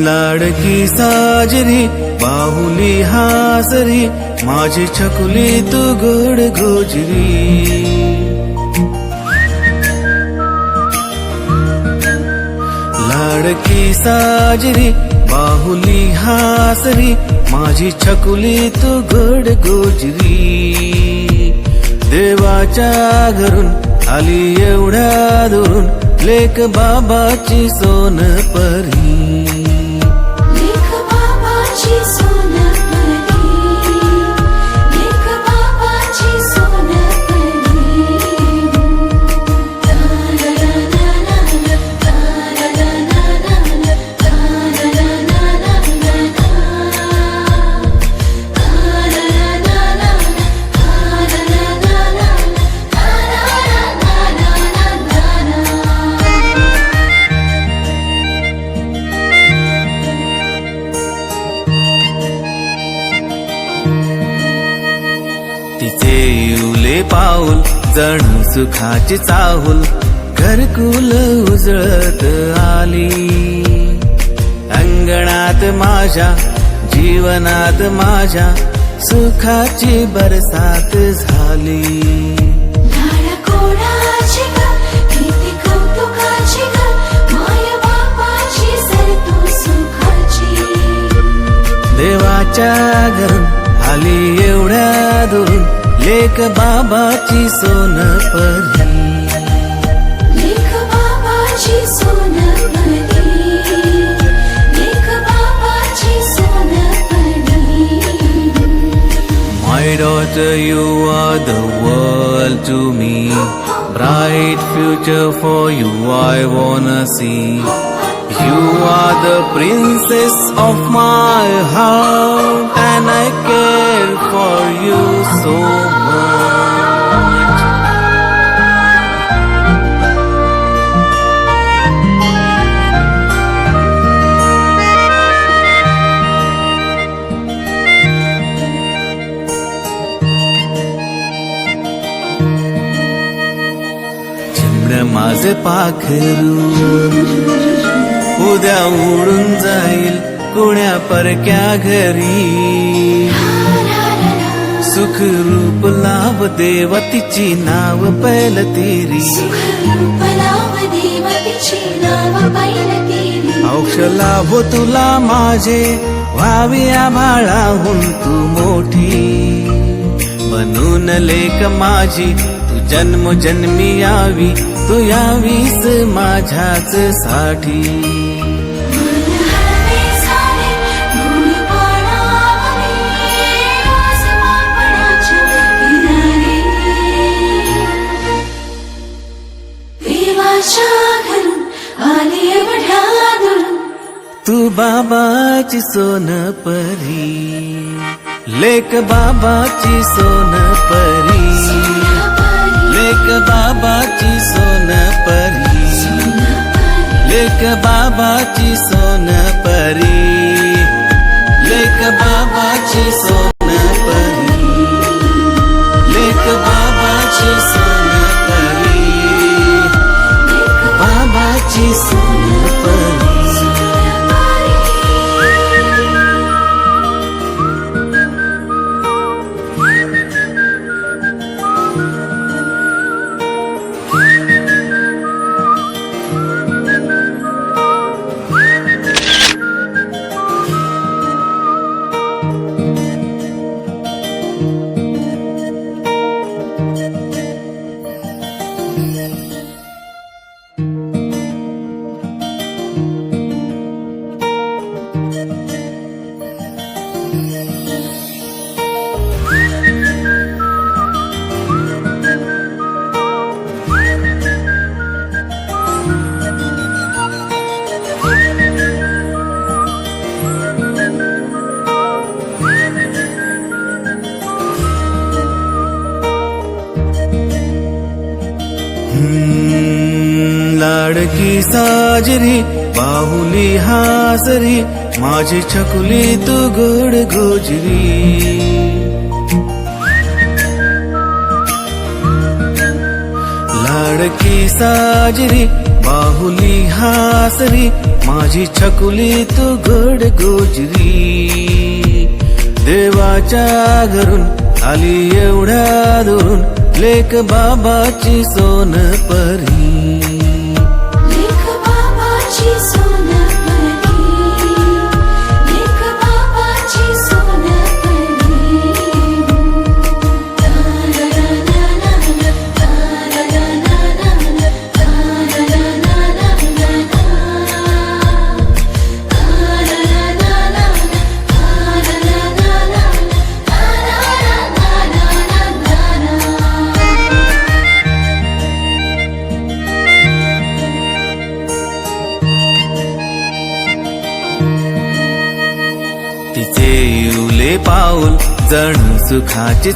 लाडकी साजरी बाहुली हासरी माझी छकुली तू गोड गोजरी. लाडकी साजरी बाहुली हासरी माझी छकुली तू गोड गोजरी. देवाच्या घरून आली एवढ्या दुरून लेक बाबाची सोनपरी. लेक बाबाची सोनपरी, लेक बाबाची सोनपरी. तिचे येऊले पाऊल जणू सुखाची चाहूल घरकुल उजळत आली. अंगणात माझ्या जीवनात माझ्या सुखाची बरसात झाली. लाडा कोणाची ग, किती कौतुकाची ग, माय बापाची सर तू सुखाची. देवाच्या घरून आली एवढ्या दुरून लेक बाबाची सोनपरी. लेक बाबाची सोनपरी, लेक बाबाची Sonpari. My daughter, you are the world to me. Bright future for you I wanna see. You are the princess of my heart and I care for you so much. चिमण माझे पाखरू उद्या उडून जाईल कुण्या परक्या घरी. सुख रूप लाभ देवतीची नाव पैल तेरी. सुखरूप लाभ देवतीची नाव पैल तेरी. औक्ष लाभो तुला माझे व्हावी आभाळाहून तू मोठी. बनून लेक माझी तू जन्मोजन्मी यावी तू यावीस माझ्याच साठी. तू बाबाची सोनपरी, लेक बाबाची सोनपरी. लेक बाबाची सोनपरी, लेक बाबाची सोनपरी. लेक बाबाची सोनपरी, लेक बाबाची सोनपरी. बाबाची सोनपरी. लाडकी साजरी बाहुली हासरी माझी छकुली तू गोड गोजरी लाडकी साजरी बाहुली हासरी माझी छकुली तू गोड गोजरी देवाच्या घरून आली एवढ्या दुरून लेक बाबाची सोनपरी लेक बाबाची सोनपरी लेक बाबाची सोनपरी तिचे येऊले पाऊल जणू सुखाचे